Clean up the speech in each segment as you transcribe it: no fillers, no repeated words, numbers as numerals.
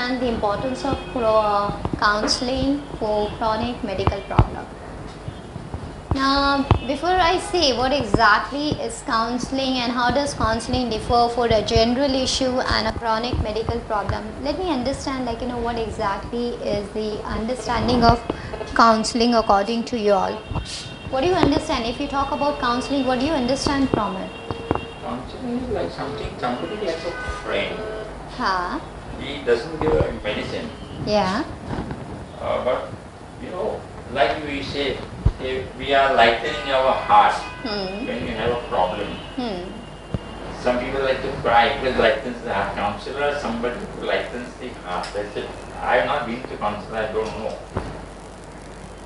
understand the importance of counseling for chronic medical problem. Now, before I say what exactly is counseling and how does counseling differ for a general issue and a chronic medical problem, let me understand what exactly is the understanding of counseling according to you all. What do you understand? If you talk about counseling, what do you understand from it? Counseling is like somebody like a friend. Ha. He doesn't give a medicine. Yeah. But like we say, we are lightening our heart when you have a problem. Some people like to cry, it lightens the heart. Counselor, somebody who lightens the heart. That's it. I have not been to counselor, I don't know.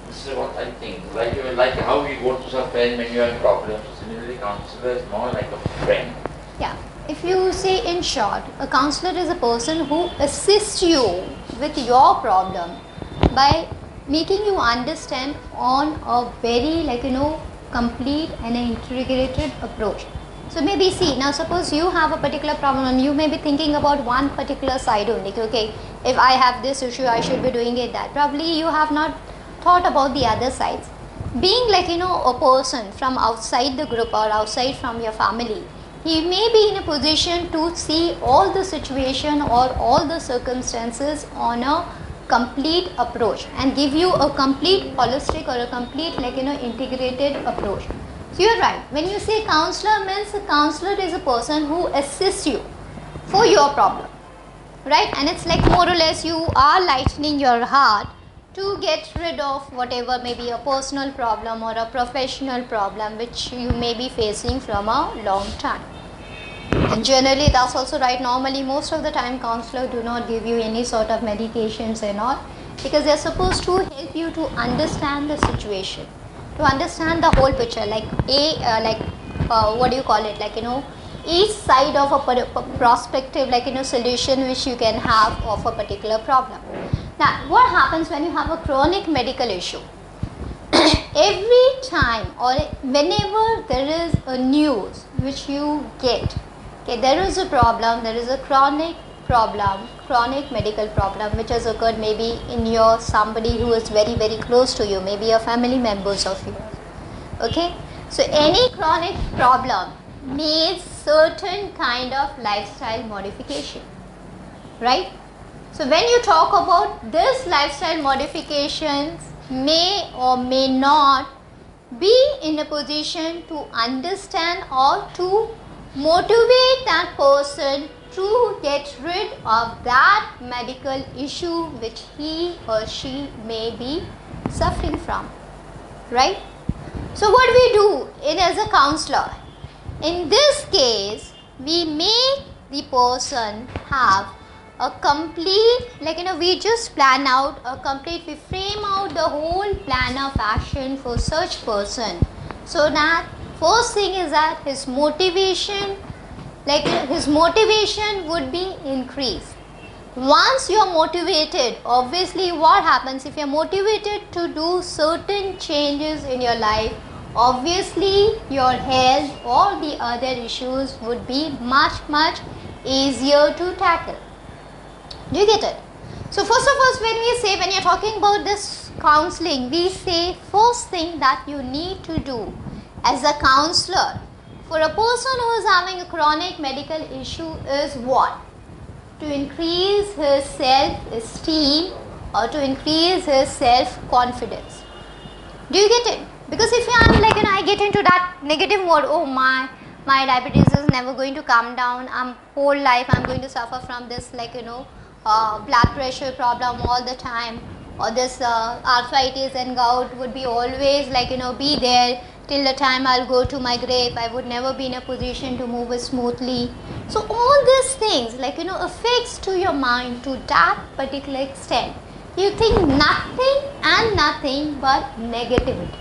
This is what I think. Like how we go to some friend when you have problems. Similarly, counselor is more like a friend. Yeah. If you say in short, a counselor is a person who assists you with your problem by making you understand on a very complete and integrated approach. So maybe see, now suppose you have a particular problem and you may be thinking about one particular side only. Okay, if I have this issue, I should be doing it that. Probably you have not thought about the other sides. Being a person from outside the group or outside from your family, he may be in a position to see all the situation or all the circumstances on a complete approach and give you a complete holistic or a complete integrated approach. So you're right. When you say counselor, means a counselor is a person who assists you for your problem, right? And it's like more or less you are lightening your heart to get rid of whatever may be a personal problem or a professional problem which you may be facing from a long time. And generally that's also right. Normally most of the time counselors do not give you any sort of medications and all, because they are supposed to help you to understand the situation, to understand the whole picture, each side of a prospective solution which you can have of a particular problem. Now what happens when you have a chronic medical issue? Every time or whenever there is a news which you get, okay, there is a problem, there is a chronic medical problem which has occurred maybe in your somebody who is very very close to you, maybe a family members of yours. Okay, so any chronic problem needs certain kind of lifestyle modification, right? So when you talk about this lifestyle modifications may or may not be in a position to understand or to motivate that person to get rid of that medical issue which he or she may be suffering from, right? So what we do as a counselor, in this case we make the person have a complete we just plan out a complete, we frame out the whole plan of action for such person, so that first thing is that his motivation would be increased. Once you are motivated, obviously what happens if you are motivated to do certain changes in your life, obviously your health or the other issues would be much easier to tackle. Do you get it? So first of all, when you're talking about this counseling, we say first thing that you need to do as a counselor for a person who is having a chronic medical issue is what? To increase his self-esteem or to increase his self-confidence. Do you get it? Because if I get into that negative mode, oh my diabetes is never going to come down, whole life I'm going to suffer from this blood pressure problem all the time, or this arthritis and gout would be always be there till the time I'll go to my grave. I would never be in a position to move it smoothly. So all these things affects to your mind to that particular extent. You think nothing but negativity.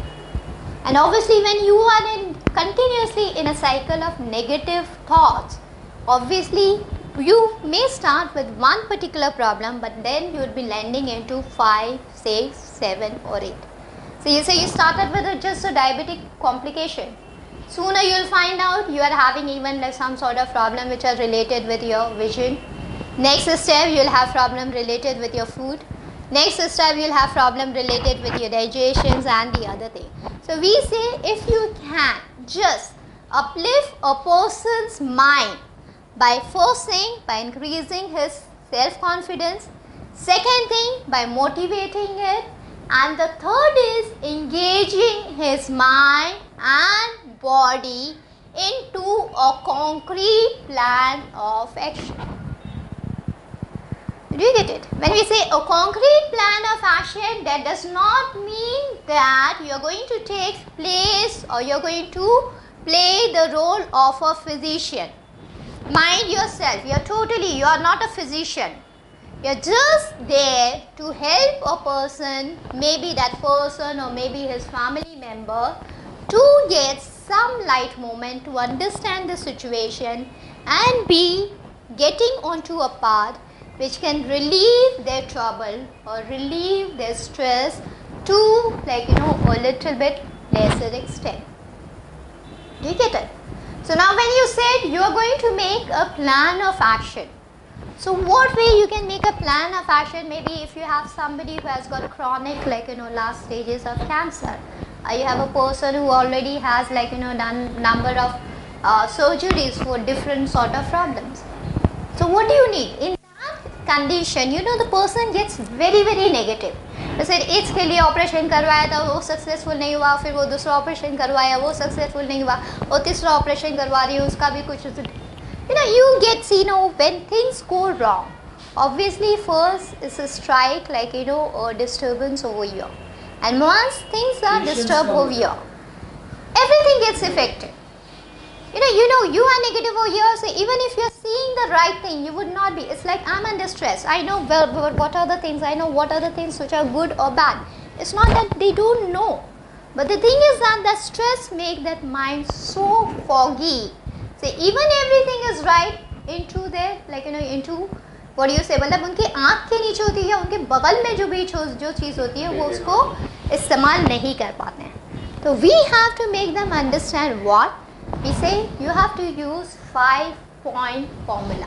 And obviously when you are continuously in a cycle of negative thoughts, obviously you may start with one particular problem, but then you would be landing into 5, 6, 7 or 8. So you say you started with just a diabetic complication. Sooner you will find out you are having even some sort of problem which are related with your vision. Next step, you'll have problem related with your food. Next step, you'll have problem related with your digestions and the other thing. So we say if you can just uplift a person's mind by first thing, by increasing his self-confidence, second thing, by motivating it, and the third is engaging his mind and body into a concrete plan of action. Do you get it? When we say a concrete plan of action, that does not mean that you are going to take place or you are going to play the role of a physician. Mind yourself, you are not a physician. You are just there to help a person, maybe that person or maybe his family member, to get some light moment to understand the situation and be getting onto a path which can relieve their trouble or relieve their stress to a little bit lesser extent. Do you get it? So now when you said you are going to make a plan of action, so what way you can make a plan of action? Maybe if you have somebody who has got chronic last stages of cancer, you have a person who already has done number of surgeries for different sort of problems. So what do you need? In that condition, the person gets very negative. जैसे इसके लिए operation करवाया था वो successful नहीं हुआ, फिर वो दूसरा ऑपरेशन करवाया वो सक्सेसफुल नहीं हुआ, और तीसरा ऑपरेशन करवा रही है उसका भी कुछ you get when things go wrong, obviously first is a strike a disturbance over here, and once things are disturbed over here, everything gets affected. You are negative over here, so even if you are seeing the right thing, you would not be. It's like I'm under stress. I know what are the things, I know what are the things which are good or bad. It's not that they don't know, but the thing is that the stress makes that mind so foggy. So even everything is right into their into what do you say, मतलब उनकी आँख के नीचे होती है, उनके बगल में जो चीज़ होती है वो उसको इस्तेमाल नहीं कर पाते हैं. तो we have to make them understand what we say. You have to use 5-point formula.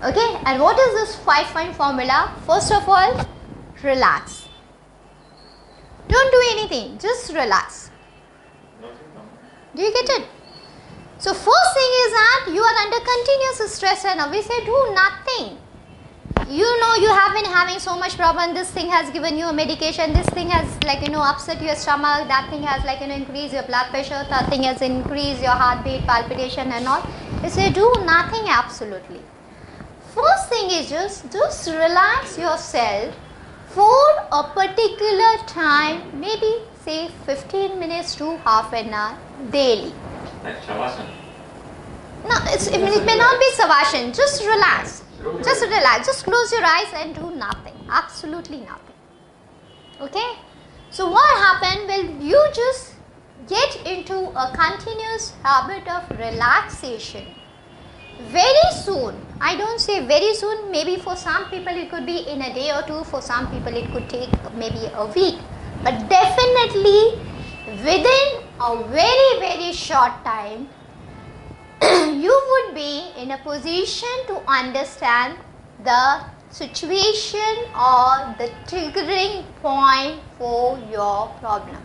Okay, and what is this 5-point formula? First of all, relax. Don't do anything, just relax. Do you get it? So first thing is that you are under continuous stress, and we say do nothing. You have been having so much problem, this thing has given you a medication, this thing has upset your stomach, that thing has increased your blood pressure, that thing has increased your heartbeat, palpitation and all. We say do nothing absolutely. First thing is just relax yourself for a particular time, maybe say 15 minutes to half an hour daily. Like Shavasana? No, it may not be Savasana. Just relax. Just relax. Just close your eyes and do nothing. Absolutely nothing. Okay? So what happened? Well, you just get into a continuous habit of relaxation. Very soon, I don't say very soon, maybe for some people it could be in a day or two, for some people it could take maybe a week. But definitely within a very short time, you would be in a position to understand the situation or the triggering point for your problem.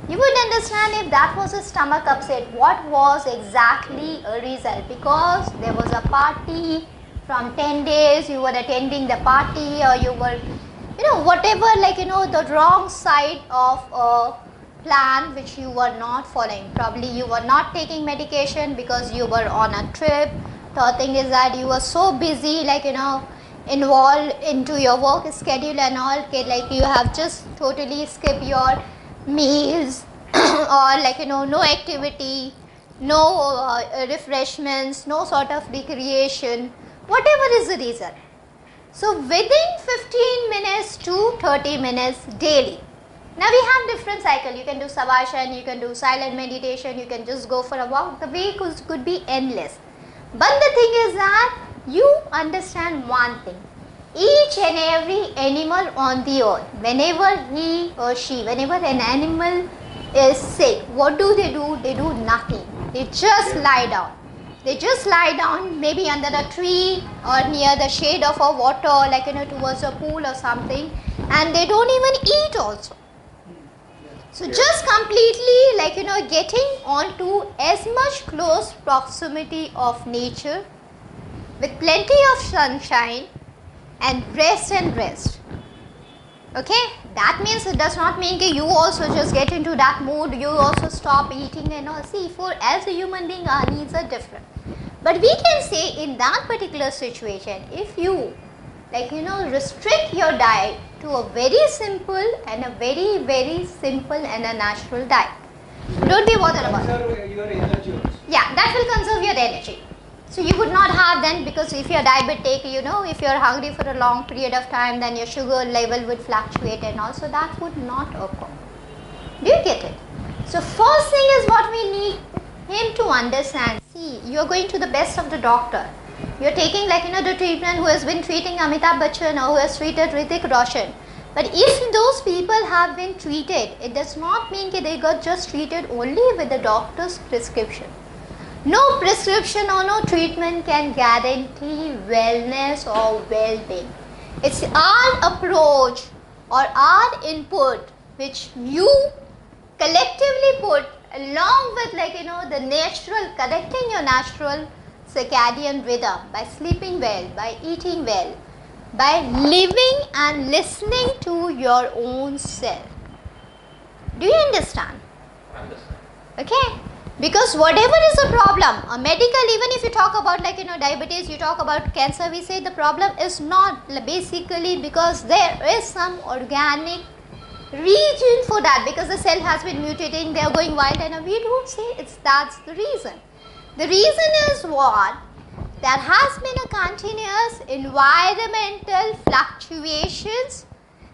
You would understand if that was a stomach upset, what was exactly a result, because there was a party from 10 days, you were attending the party, or you were, whatever, the wrong side of a plan which you were not following. Probably you were not taking medication because you were on a trip. Third thing is that you were so busy, involved into your work schedule and all, you have just totally skipped your meals or no activity, no refreshments, no sort of recreation, whatever is the reason. So within 15 minutes to 30 minutes daily. Now we have different cycle. You can do Savasana, you can do silent meditation, you can just go for a walk. The way could be endless. But the thing is that you understand one thing. Each and every animal on the earth, whenever whenever an animal is sick, what do? They do nothing. They just lie down. They just lie down maybe under a tree or near the shade of a water, like towards a pool or something, and they don't even eat also. So just completely getting onto as much close proximity of nature with plenty of sunshine and rest. Okay, that means it does not mean that you also just get into that mood, you also stop eating and all. See, for as a human being our needs are different. But we can say in that particular situation, if you restrict your diet to a very simple and a very simple and a natural diet. Don't be bothered about it. Your energy also. Yeah, that will conserve your energy. So you would not have then, because if you're diabetic, if you're hungry for a long period of time, then your sugar level would fluctuate and also that would not occur. Do you get it? So first thing is what we need him to understand. See, you're going to the best of the doctor. You're taking the treatment who has been treating Amitabh Bachchan or who has treated Hrithik Roshan. But if those people have been treated, it does not mean that they got just treated only with the doctor's prescription. No prescription or no treatment can guarantee wellness or well-being. It's our approach or our input which you collectively put along with the natural, correcting your natural circadian rhythm by sleeping well, by eating well, by living and listening to your own self. Do you understand? Understand. Okay? Because whatever is a problem, a medical, even if you talk about diabetes, you talk about cancer, we say the problem is not basically because there is some organic reason for that, because the cell has been mutating, they are going wild, and we don't say that's the reason. The reason is what? There has been a continuous environmental fluctuations,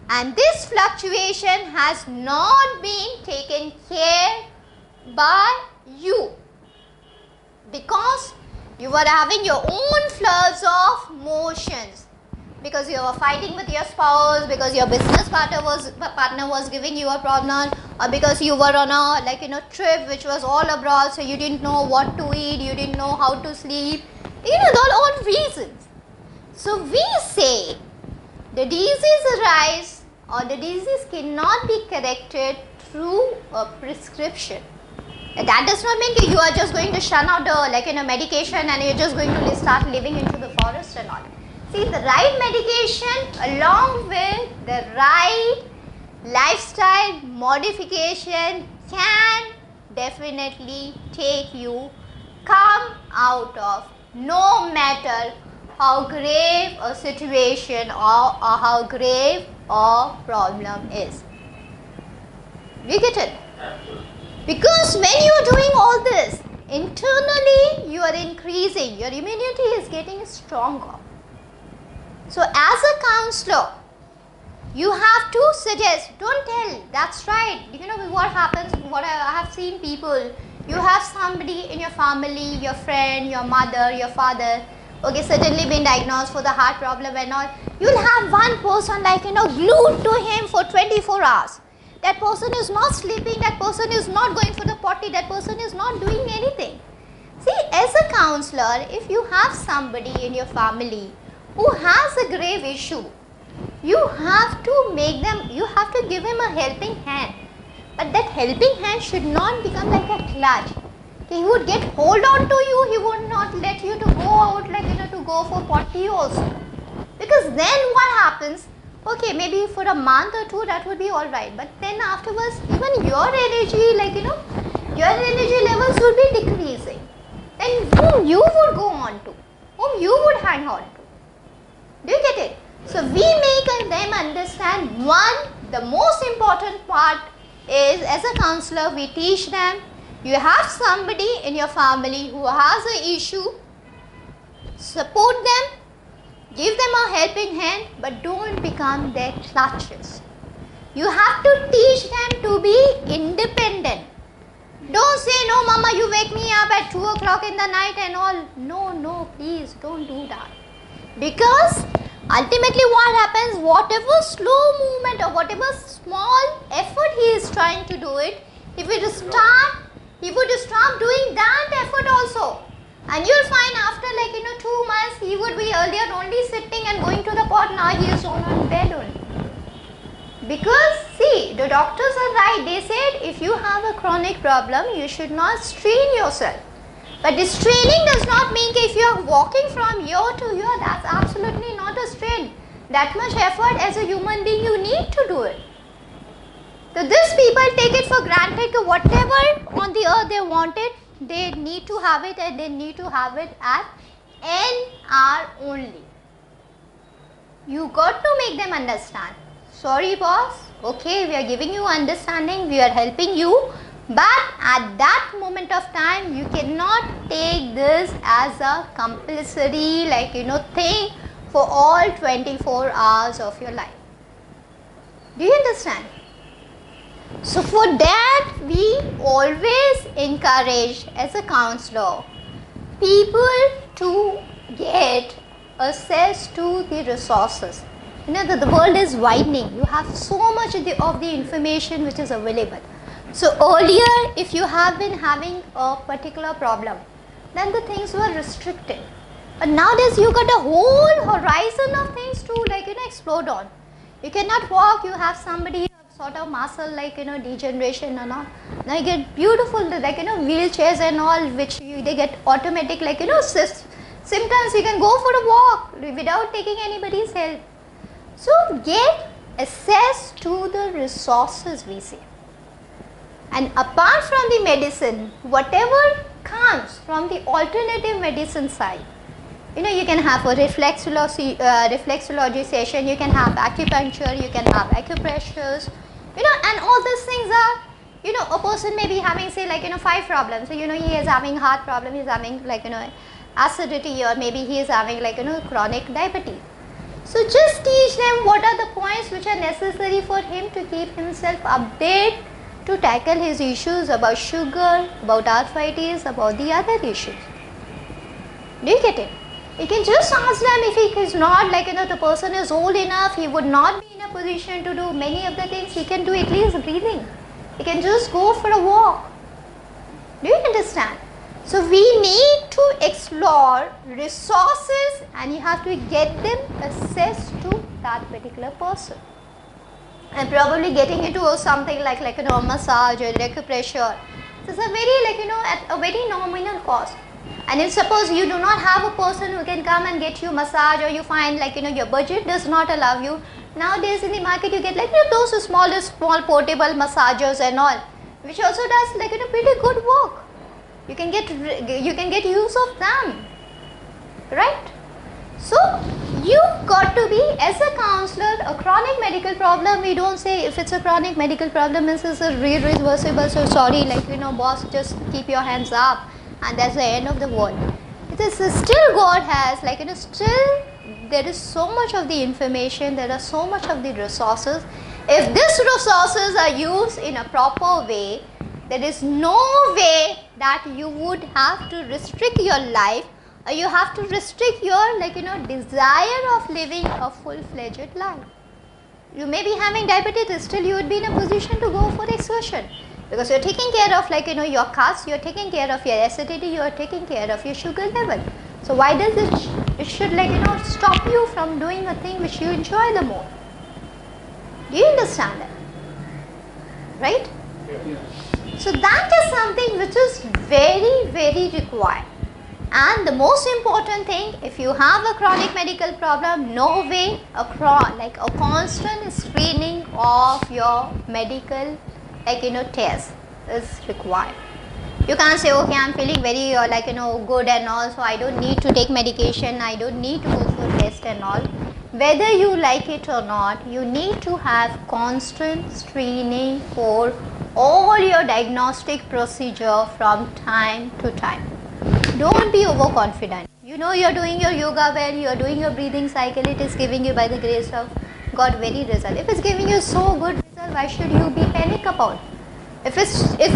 and this fluctuation has not been taken care by you, because you were having your own floods of motions, because you were fighting with your spouse, because your business partner was giving you a problem, or because you were on a trip which was all abroad, so you didn't know what to eat, you didn't know how to sleep, all reasons. So we say the disease arise or the disease cannot be corrected through a prescription. That does not mean you are just going to shun out the medication and you're just going to start living into the forest and all. See, the right medication along with the right lifestyle modification can definitely take you come out of, no matter how grave a situation or how grave a problem is. You get it? Absolutely. Because when you are doing all this, internally you are increasing, your immunity is getting stronger. So as a counselor, you have to suggest, don't tell, that's right. What happens, what I have seen people, you have somebody in your family, your friend, your mother, your father, okay, suddenly been diagnosed for the heart problem and all. You'll have one person glued to him for 24 hours. That person is not sleeping, that person is not going for the potty, that person is not doing anything. See, as a counselor, if you have somebody in your family who has a grave issue, you have to give him a helping hand. But that helping hand should not become like a clutch. He would get hold on to you, he would not let you to go out to go for potty also. Because then what happens? Okay, maybe for a month or two that would be alright, but then afterwards even your energy, your energy levels would be decreasing. Then whom you would go on to? Whom you would hang on to? Do you get it? So we make them understand, one, the most important part is, as a counselor we teach them, you have somebody in your family who has an issue, support them, give them a helping hand, but don't become their clutches. You have to teach them to be independent. Don't say, no mama, you wake me up at 2 o'clock in the night and all. No, please don't do that. Because ultimately what happens, whatever slow movement or whatever small effort he is trying to do it, he would stop doing that effort also. And you'll find after 2 months, he would be earlier only sitting and going to the pot, now he is on bed only. Because see, the doctors are right, they said if you have a chronic problem, you should not strain yourself. But this straining does not mean if you are walking from here to here, that's absolutely not a strain. That much effort as a human being you need to do it. So these people take it for granted that whatever on the earth they wanted, they need to have it, and they need to have it at an hour only. You got to make them understand. Sorry boss, okay, we are giving you understanding, we are helping you, but at that moment of time you cannot take this as a compulsory thing for all 24 hours of your life. Do you understand? So for that we always encourage as a counselor people to get access to the resources. You know that the world is widening. You have so much of the information which is available. So earlier, if you have been having a particular problem, then the things were restricted. But nowadays you got a whole horizon of things to explode on. You cannot walk, you have somebody sort of muscle degeneration and all. Now you get beautiful wheelchairs and all, which they get automatic symptoms. You can go for a walk without taking anybody's help. So get access to the resources, we say. And apart from the medicine, whatever comes from the alternative medicine side, you can have a reflexology session, you can have acupuncture, you can have acupressures, and all these things are, a person may be having say 5 problems. So, he is having heart problem, he is having acidity, or maybe he is having chronic diabetes. So just teach them what are the points which are necessary for him to keep himself updated to tackle his issues about sugar, about arthritis, about the other issues. Do you get it? You can just ask them if he is not the person is old enough, he would not be in a position to do many of the things, he can do at least breathing. He can just go for a walk. Do you understand? So we need to explore resources and you have to get them access to that particular person. And probably getting into something like a massage or acupressure. So it's a very at a very nominal cost. And if suppose you do not have a person who can come and get you massage, or you find your budget does not allow you, nowadays in the market you get those small portable massagers and all, which also does pretty good work. You can get use of them, right? So you got to be, as a counselor, a chronic medical problem, we don't say if it's a chronic medical problem this is a irreversible, so sorry boss, just keep your hands up and that's the end of the world. It is still God has still there is so much of the information, there are so much of the resources. If these resources are used in a proper way, there is no way that you would have to restrict your life, or you have to restrict your desire of living a full-fledged life. You may be having diabetes, still you would be in a position to go for exertion, because you are taking care of your cuts, you are taking care of your acidity, you are taking care of your sugar level. So why does it should stop you from doing a thing which you enjoy the more? Do you understand that? Right? Yes. So that is something which is very, very required. And the most important thing, if you have a chronic medical problem, no way a constant screening of your medical test is required. You can't say, okay, I'm feeling very good and all, so I don't need to take medication, I don't need to go for test and all. Whether you like it or not, you need to have constant screening for all your diagnostic procedure from time to time. Don't be overconfident. You know you're doing your yoga well, you're doing your breathing cycle, it is giving you by the grace of God very result. If it's giving you so good result, why should you be panic about? If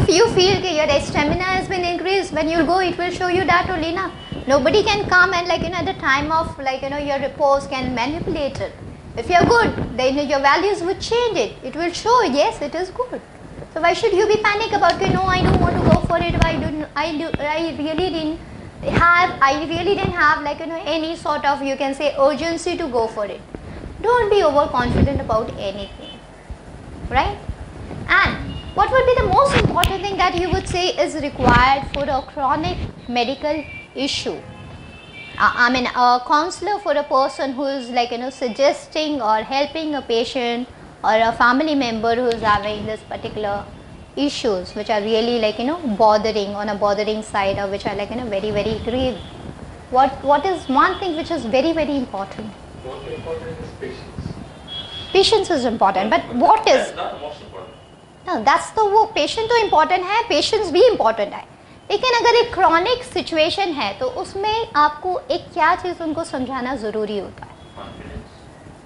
you feel your stamina has been increased, when you go it will show you that only na. Nobody can come and at the time of your repose can manipulate it. If you're good, then your values would change it. It will show yes it is good. So why should you be panic about no I don't want to go for it, I really didn't I really didn't have like any sort of, you can say, urgency to go for it. Don't be overconfident about anything, right? And what would be the most important thing that you would say is required for a chronic medical issue? I mean, a counselor for a person who is like suggesting or helping a patient or a family member who is having this particular issues which are really like bothering, on a bothering side, or which are like very very grave. What is one thing which is very very important? Most important is patience. Patience is important, but what is? That's not the most important. No, that's the वो patient तो important है, patience भी important है, लेकिन अगर एक chronic situation है तो उसमें आपको एक क्या चीज़ उनको समझाना ज़रूरी होता है?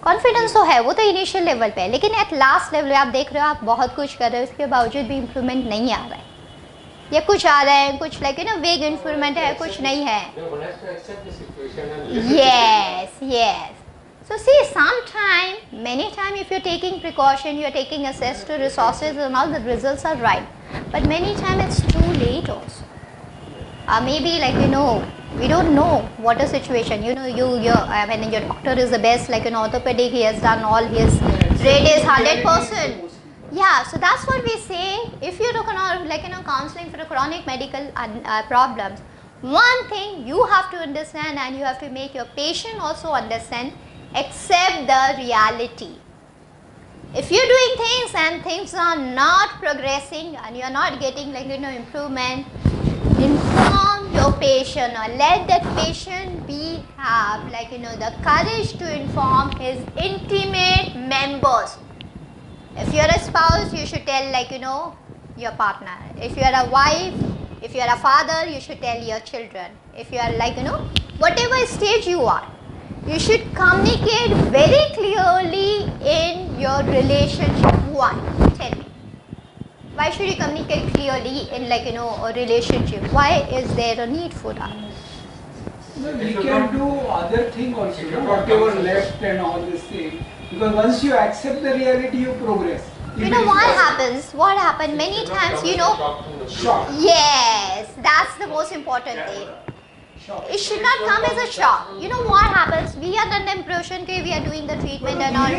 कॉन्फिडेंस तो है, वो तो इनिशियल लेवल पे है, लेकिन एट लास्ट लेवल आप देख रहे हो, आप बहुत कुछ कर रहे हो, इसके बावजूद भी इम्प्रूवमेंट नहीं आ रहा है, या कुछ आ रहा है, कुछ लाइक वेग इम्प्रूवमेंट है, कुछ नहीं है. Yes, yes. So see, many time if you're taking precaution, you're taking access to resources and all, the results are right. But many time it's too late also. Maybe like we don't know what a situation. I mean, your doctor is the best, like an orthopedic. He has done all his trade is 100%. Yeah, so that's what we say. If you're looking at like counseling for a chronic medical problems, one thing you have to understand, and you have to make your patient also understand, accept the reality. If you're doing things and things are not progressing and you're not getting like improvement, inform your patient, or let that patient have like the courage to inform his intimate members. If you're a spouse, you should tell like your partner. If you're a wife, if you're a father, you should tell your children. If you are like whatever stage you are, you should communicate very clearly in your relationship. Why? Tell me. Why should you communicate clearly in like a relationship? Why is there a need for that? No, we can do other thing also, whatever left and all this thing. Because once you accept the reality, you progress. You know what happens? What happened many times? Shock. Yes, that's the most important thing. It should not come as a shock. You know what happens? We are under impression that we are doing the treatment and all.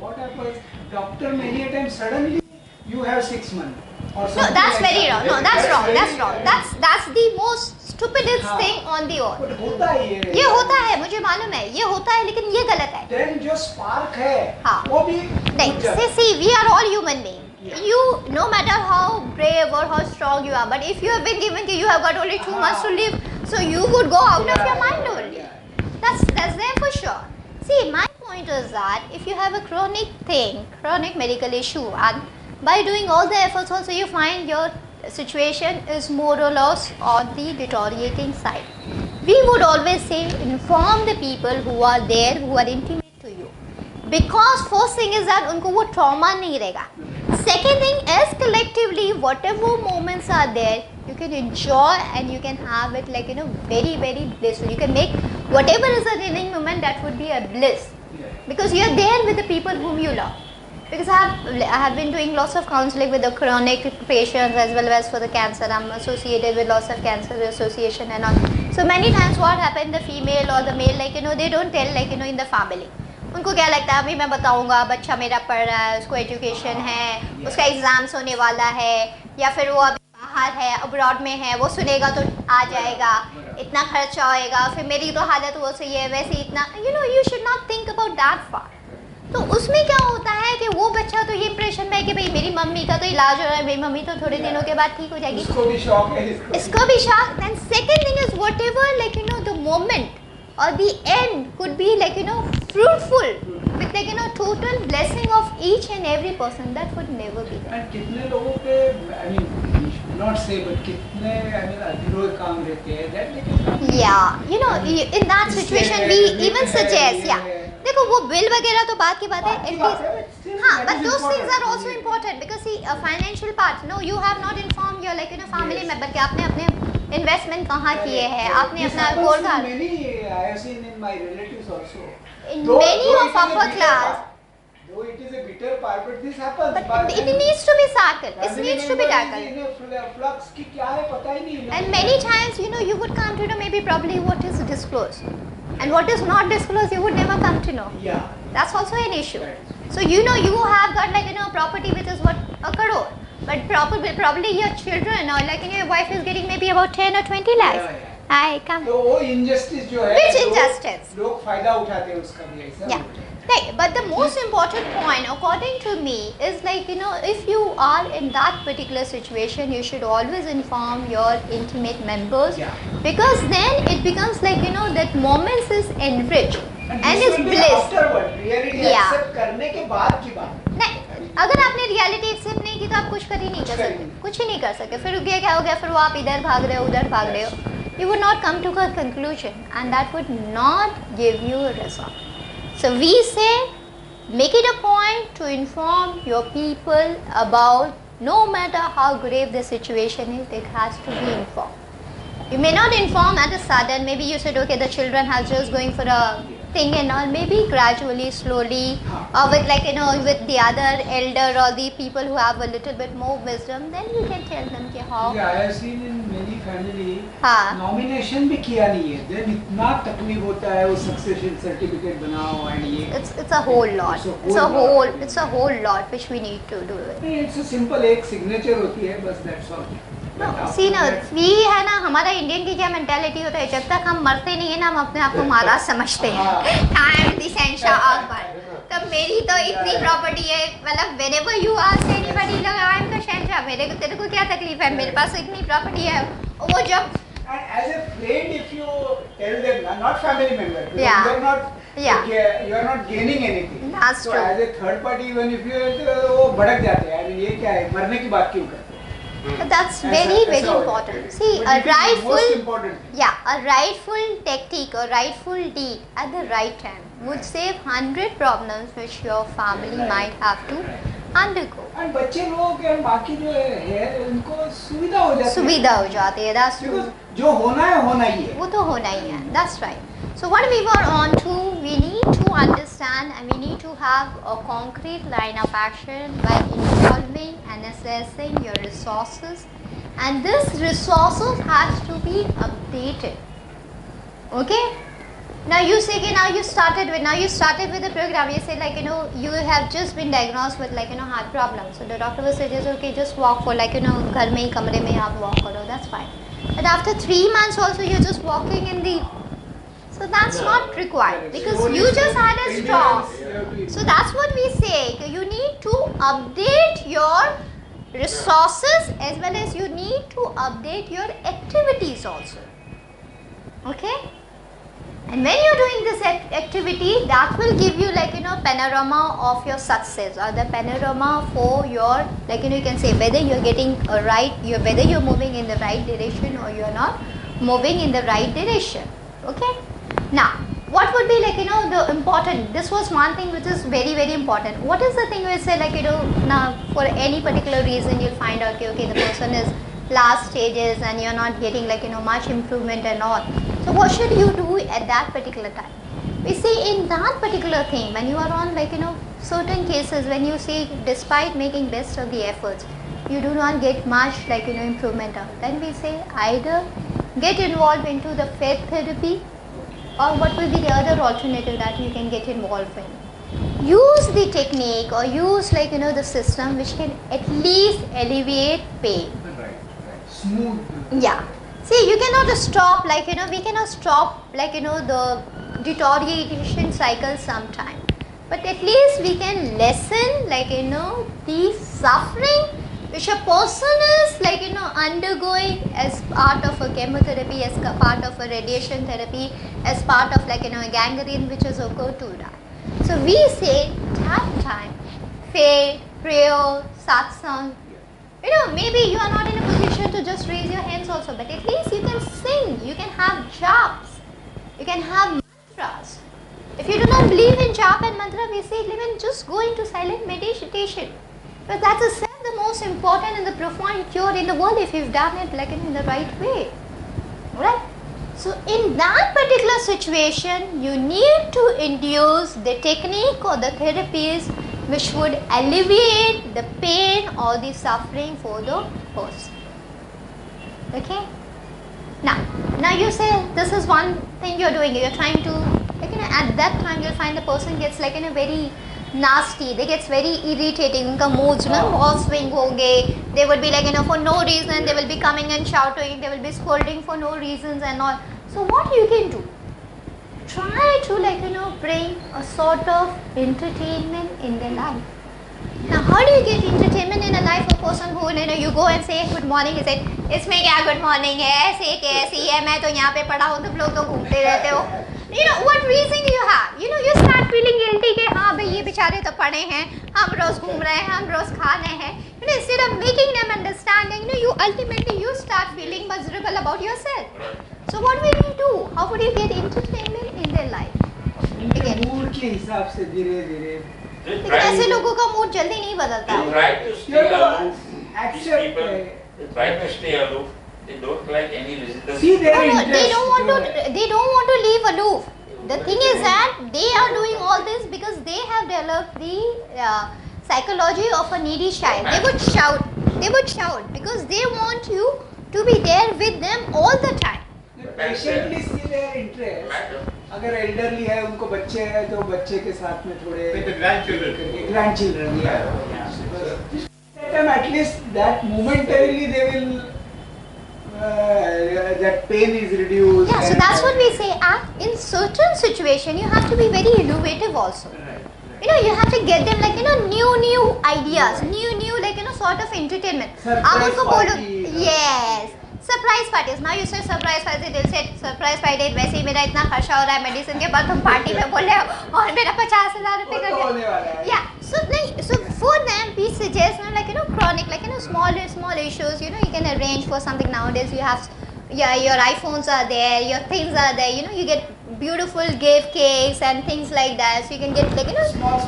What happens? Doctor many a time suddenly you have 6 months. No, that's very wrong. No, that's wrong. That's wrong. That's the most stupidest thing on the earth. But होता है ये होता है, मुझे मालूम है, ये होता है, लेकिन ये गलत है. Then जो spark है, हाँ. वो भी नहीं. See, we are all human beings. You, no matter how brave or how strong you are, but if you have been given, you have got only 2 months to live, so you would go out of your mind only. That's there for sure. See, my point is that if you have a chronic medical issue, and by doing all the efforts also you find your situation is more or less on the deteriorating side, we would always say inform the people who are there, who are intimate to you, because first thing is that unko wo trauma nahi rahega. Second thing is, collectively whatever moments are there, you can enjoy and you can have it like very very blissful. You can make whatever is a thrilling moment, that would be a bliss, because you are there with the people whom you love. Because I have been doing lots of counseling with the chronic patients as well as for the cancer. I'm associated with lots of cancer association and all. So many times what happens, the female or the male, like they don't tell like in the family. उनको क्या लगता है, अभी मैं बताऊंगा, बच्चा मेरा पढ़ रहा है, उसको एजुकेशन है, उसका एग्जाम्स होने वाला है, या फिर वो अभी बाहर है, अब्रॉड में है, वो सुनेगा तो आ जाएगा, इतना खर्चा होएगा, फिर मेरी तो हालत वो सही है, वैसे इतना, you should not think about that far. तो उसमें क्या होता है कि वो बच्चा तो ये इंप्रेशन में है कि भाई मेरी मम्मी का तो इलाज हो रहा है, मेरी मम्मी तो थोड़े दिनों के बाद ठीक हो जाएगी, इसको भी shock. Then second thing is whatever like the moment or the end could be like fruitful with like total blessing of each and every person, that would never be there. And कितने लोगों के, I mean, we should not say, but कितने, I mean, अधूरे काम रहते हैं, that they can come. Yeah, in that situation we even suggest, देखो वो बिल वगैरह तो बात की बात है, एटलीस्ट हाँ, but those things are also important, because see a financial part, no, you have not informed your like family member कि आपने अपने इन्वेस्टमेंट कहाँ किए हैं, आपने अपना गोल्ड का. I have seen in my relatives also. In many of upper class. Though it is a bitter part, but this happens. But it needs to be tackled. It needs to be tackled. In a flux कि क्या है पता ही नहीं. And many times, you would come to know maybe probably what is disclosed. And what is not disclosed, you would never come to know. Yeah. That's also an issue. Right. So you have got property which is what, 1 crore. But probably your children or your wife is getting maybe about 10 or 20 lakhs. Yeah, yeah. I come. तो वो injustice जो है. Which injustice? लोग फायदा उठाते हैं उसका भी ऐसा. Yeah. Right, but the most important point according to me is if you are in that particular situation, you should always inform your intimate members. Yeah. Because then it becomes that moments is enriched and this is will be bliss. afterward, reality Yeah. accept करने के बाद की बात. नहीं, अगर आपने reality accept नहीं की तो आप कुछ कर ही नहीं कर सकते, कुछ ही नहीं कर सकते. फिर क्या हो गया, फिर वो आप इधर भाग रहे हो उधर भाग रहे हो. You would not come to a conclusion and that would not give you a result. So we say, make it a point to inform your people about, no matter how grave the situation is, it has to be informed. You may not inform at a sudden, maybe you said, okay, the children are just going for a thing and all, maybe gradually, slowly, or with with the other elder or the people who have a little bit more wisdom, then you can tell them how. Yeah, I have seen in many family, हाँ. nomination भी किया नहीं है, then इतना तकलीफ होता है वो succession certificate बनाओ and ये. It's a whole lot. It's a whole lot which we need to do it. नहीं, it's a simple एक signature होती है बस, that's all. सी ना, वी है ना, हमारा इंडियन की क्या मेंटालिटी होता है, जब तक हम मरते नहीं है ना, हम अपने आप को महाराज समझते हैं. आई एम द शहंशाह अकबर. तब मेरी तो इतनी प्रॉपर्टी है, मतलब whenever you ask anybody, I am the शहंशाह, तेरे को क्या तकलीफ है, मेरे पास इतनी प्रॉपर्टी है. वो जब as a friend, if you tell them, not family member, because Yeah. you are not gaining anything. That's so true. as a third party, even if you वो भड़क जाते हैं, I mean ये क्या है, मरने की बात क्यों करते हैं? That's very important. See, a rightful technique or rightful deed at the right time would save 100 problems which your family might have to undergo. And बच्चे लोग और बाकी जो है उनको सुविधा हो जाती है. सुविधा हो जाती है. That's true. जो होना है होना ही है. वो तो होना ही है. That's right. So what we were on to, we need to understand and we need to have a concrete line of action by involving and assessing your resources, and this resources has to be updated. Okay? Now you say now you started with the program. You say you have just been diagnosed with heart problem. So the doctor will suggest, okay, just walk for घर में ही कमरे में आप walk करो. That's fine. But after 3 months also you're just walking in the. So that's not required because you just had a stroke. So that's what we say. You need to update your resources as well as you need to update your activities also. Okay? And when you're doing this activity, that will give you panorama of your success or the panorama for your you can say whether you're getting whether you're moving in the right direction or you're not moving in the right direction. Okay? Now, what would be the important, this was one thing which is very very important. What is the thing we say now for any particular reason you'll find out okay the person is last stages and you're not getting much improvement and all. So what should you do at that particular time? We see in that particular thing when you are on certain cases when you see despite making best of the efforts you do not get much improvement out, then we say either get involved into the faith therapy or what will be the other alternative that you can get involved in. Use the technique or use the system which can at least alleviate pain. Right. Smooth. Yeah. See, you cannot stop we cannot stop the deterioration cycle sometime. But at least we can lessen the suffering which a person is undergoing as part of a chemotherapy, as part of a radiation therapy, as part of a gangrene which has occurred to that. So we say that time, faith, prayer, satsang. Maybe you are not in a position to just raise your hands also, but at least you can sing, you can have japs, you can have mantras. If you do not believe in jap and mantra, we say even just go into silent meditation. But that's itself the most important and the profound cure in the world if you've done it in the right way. Right? So in that particular situation, you need to induce the technique or the therapies which would alleviate the pain or the suffering for the person. Okay? Now you say this is one thing you're doing. You're trying to, like, at that time you'll find the person gets like in a very nasty. They gets very irritating. उनका moods ना बहुत swing होंगे. They would be like for no reason. They will be coming and shouting. They will be scolding for no reasons and all. So what you can do? Try to bring a sort of entertainment in their life. Now how do you get entertainment in a life of a person who you go and say good morning, he said इसमें क्या good morning है, ऐसे कैसी है, मैं तो यहाँ पे पड़ा हूँ, तुम लोग तो घूमते रहते हो. What reason you have? You start feeling guilty कि हाँ भाई ये बेचारे तो पड़े हैं, हम रोज घूम रहे हैं, हम रोज खा रहे हैं. Instead of making them understanding, you ultimately start feeling miserable about yourself. So what will you do? How would you get entertainment in their life? Again. Mood के हिसाब से धीरे धीरे. लेकिन ऐसे लोगों का मूड जल्दी नहीं बदलता. They try to stay aloof. These Accept. people, they try to stay aloof. They don't like any visitors. See their No, interest. they don't want to leave aloof. The thing is that they are doing all this because they have developed the psychology of a needy child. They would shout because they want you to be there with them all the time. Patiently see their interest. अगर elderly है, उनको बच्चे हैं, तो बच्चे के साथ में थोड़े grandchildren, at least that momentarily they will that pain is reduced. Yeah, so that's what we say. In certain situation, you have to be very innovative also. You have to get them new ideas, new sort of entertainment. Surprise party. Yes. Surprise parties. Now you say surprise party, they'll say surprise party. वैसे ही मेरा इतना खर्चा हो रहा है medicine के बाद तुम पार्टी में बोल रहे हो और मेरा 50,000 रुपए का होने वाला है. Yeah. So for them we suggest chronic small issues. You can arrange for something nowadays. You have your iPhones are there, your things are there. You get beautiful gift cakes and things like that. So you can get Small.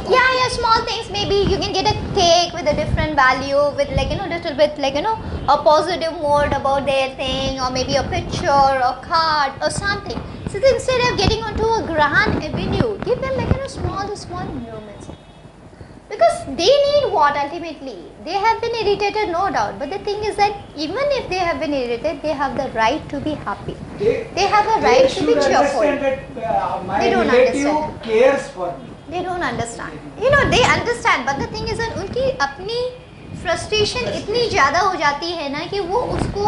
small things. Maybe you can get a cake with a different value with little bit a positive mode about their thing, or maybe a picture or card or something. So instead of getting onto a grand avenue, give them small moments. Because they need what ultimately? They have been irritated, no doubt. But the thing is that even if they have been irritated, they have the right to be happy. They have a right to be cheerful. That, my They don't relative understand. cares for me. They don't understand. They understand. But the thing is that उनकी अपनी frustration इतनी ज़्यादा हो जाती है ना कि वो उसको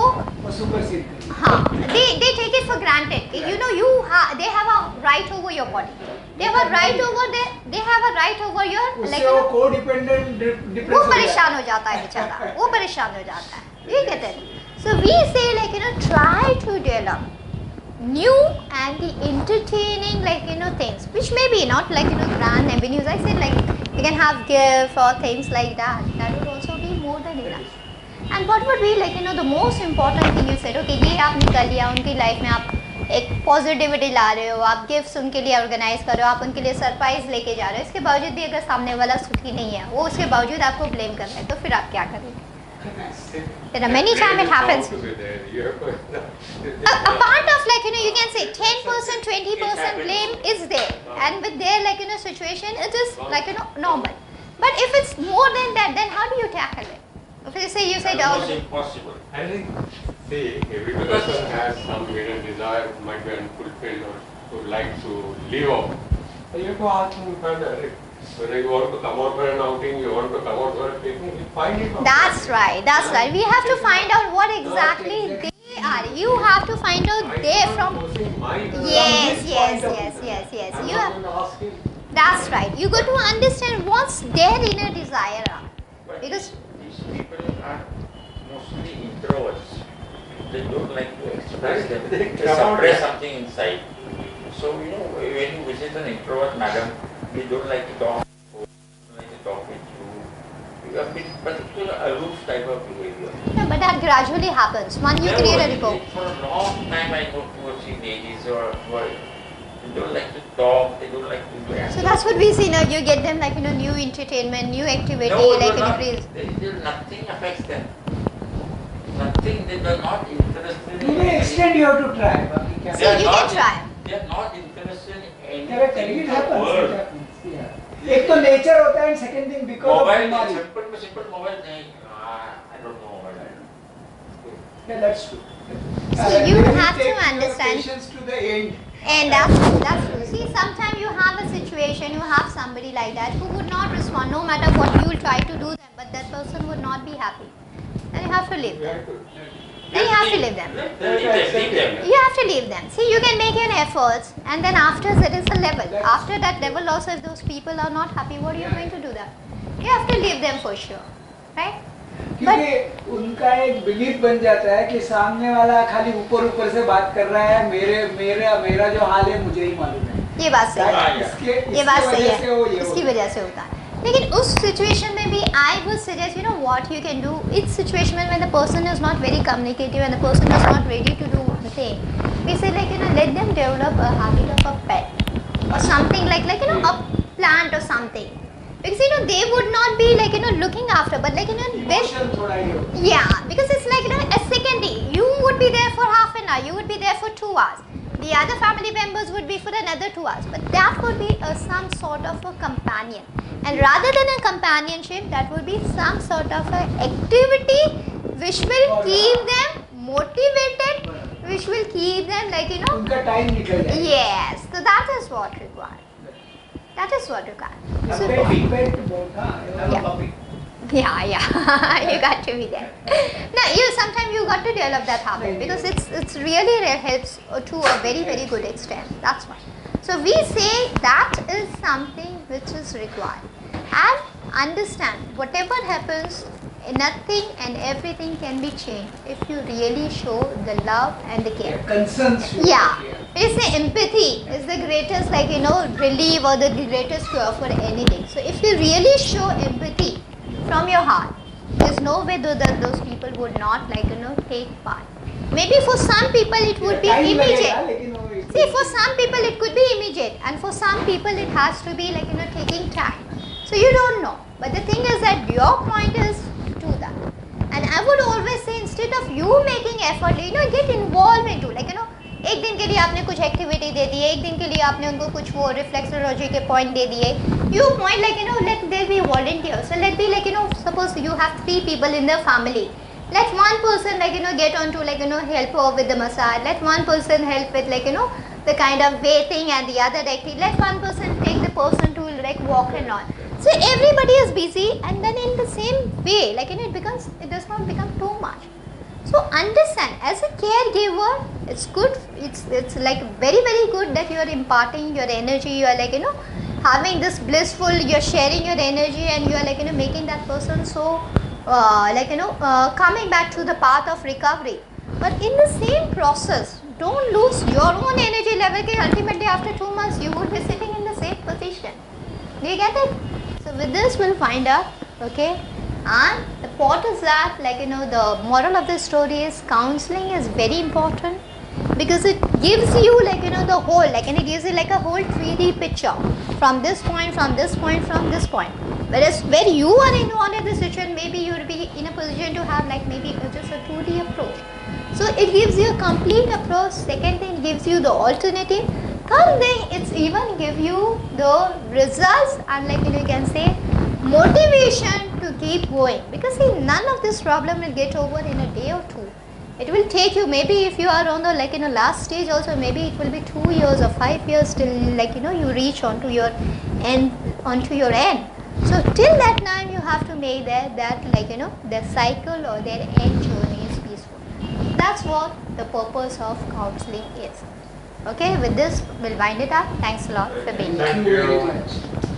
supersede करती है. हाँ, they take it for granted. They have a right over your body. They have a right over they have a right over your उससे वो co-dependent depressed वो हो जाता है. परेशान हो जाता है बेचारा. वो परेशान हो जाता है. ये कहते हैं. So we say try to develop new and the entertaining things which may be not grand avenues. I said you can have gifts or things like that. That would also be more than enough. And what would be the most important thing you said, okay, ये आप निकाल लिया उनकी life में, आप एक positivity ला रहे हो, आप गिफ्ट्स उनके लिए ऑर्गेनाइज कर रहे हो, आप उनके लिए सरप्राइज लेके जा रहे हो. इसके बावजूद भी अगर सामने वाला सुखी नहीं है, वो उसके बावजूद आपको ब्लेम कर रहा है, तो फिर आप क्या करेंगे? There are many times it happens. A part of you can say 10%, 20% blame is there, and with their situation it is normal. But if it's more than that, then how do you tackle it? If you say Almost impossible. I think, see, every person has some hidden desire, might be unfulfilled, or would like to live out. So you have to ask him further. Whether you want to come out for an outing, you want to come out for a picnic, you find it out. That's right. We have to find out what exactly they are. You have to find out they from. Yes. I'm You not have, going to ask him. that's right. You got to understand what's their inner desire are. But Because these people are mostly introverts. They don't like to express them. They suppress something inside. So when you visit an introvert madam, they don't like to talk. With you. You have been particular aloof type of behavior. no, but that gradually happens. When you create a rapport. For a long time I know 2 or 3 ladies who they don't like to talk, they don't like to do anything. So that's what we see now. You get them new entertainment, new activity, increase. Nothing affects them. Nothing, they are not interested To in the extent you have to try. बाकी क्या? So you can try. They are not interested in Correct. anything It in the happens. world. It happens. Yeah. एक तो nature होता है, second thing because of mobile बीमारी. Simple mobile नहीं. I don't know mobile. Yeah, that's true. So you will have to take your understand. patience to the end. And that's true. See, sometimes you have a situation, you have somebody like that who would not respond no matter what you will try to do them, but that person would not be happy. Then you have to leave We them. have to. Then you have to leave them. Leave them. You have to leave them. See, you can make an effort, and then after there is a level. After that level also, if those people are not happy, what are you going to do then? You have to leave them for sure. Right? क्योंकि उनका एक belief बन जाता है कि सामने वाला खाली ऊपर से बात कर रहा है, मेरा जो हाल है मुझे ही मालूम है. ये बात सही है. ये बात सही है. इसकी वजह से होता है. लेकिन उस सिचुएशन में भी I would suggest, you know what you can do. It's situation when the person is not very communicative and the person is not ready to do the thing. We say like, you know, let them develop a habit of a pet or something like you know, a plant or something. Because you know they would not be like, you know, looking after, but like, you know, Emotion थोड़ा ही होता है. yeah, because it's like, you know, a secondary. You would be there for half an hour, you would be there for 2 hours. The other family members would be for another 2 hours, but that would be some sort of a companion. And rather than a companionship, that would be some sort of a activity which will keep them motivated, which will keep them like, you know. उनका time निकल जाए. Yes, so that is what required. That is what required. So, Pet बहुत हाँ. yeah, you got to be there. Now, sometimes you got to develop that habit because it's really helps to a very good extent. That's why. So we say that is something which is required. And understand, whatever happens, nothing and everything can be changed if you really show the love and the care. Concerns. Yeah, we say empathy is the greatest, like, you know, relief or the greatest cure for anything. So if you really show empathy from your heart, there's no way that those people would not, like, you know, take part. Maybe for some people it would be immediate. See, for some people it could be immediate, and for some people it has to be, like, you know, taking time. So you don't know. But the thing is that your point is do that. And I would always say, instead of you making effort, you know, get involved into, like, you know, एक दिन के लिए आपने कुछ activity दे दी है, एक दिन के लिए आपने उनको कुछ वो रिफ्लेक्सोलॉजी के पॉइंट दे दिए. You point, like, you know, let there be volunteers. So let be, like, you know, suppose you have 3 people in the family. Let one person, like, you know, get on to, like, you know, help her with the massage. Let one person help with, like, you know, the kind of bathing and the other activity. Let one person take the person to, like, walk and all. So everybody is busy, and then in the same way, like, you know, it does not become too much. So understand, as a caregiver, it's good, it's like very good that you are imparting your energy, you are, like, you know, having this blissful, you're sharing your energy, and you are, like, you know, making that person so like, you know, coming back to the path of recovery. But in the same process, don't lose your own energy level, because ultimately after 2 months you would be sitting in the same position. Do you get it? So with this we'll find out, okay? And the point is that, like, you know, the moral of the story is counseling is very important, because it gives you, like, you know, the whole, like, and it gives you like a whole 3D picture from this point, from this point, from this point. Whereas where you are in one of the situation, maybe you will be in a position to have, like, maybe just a 2D approach. So it gives you a complete approach. Second thing, it gives you the alternative. Third thing, it's even give you the results and, like, you know, you can say motivation to keep going, because see, none of this problem will get over in a day or 2. It will take you, maybe if you are on the, like, you know, last stage also, maybe it will be 2 years or 5 years till, like, you know, you reach onto your end. So till that time you have to make that, like, you know, their cycle or their end journey is peaceful. That's what the purpose of counseling is. Okay, with this we'll wind it up. Thanks a lot for being here. Thank you very much.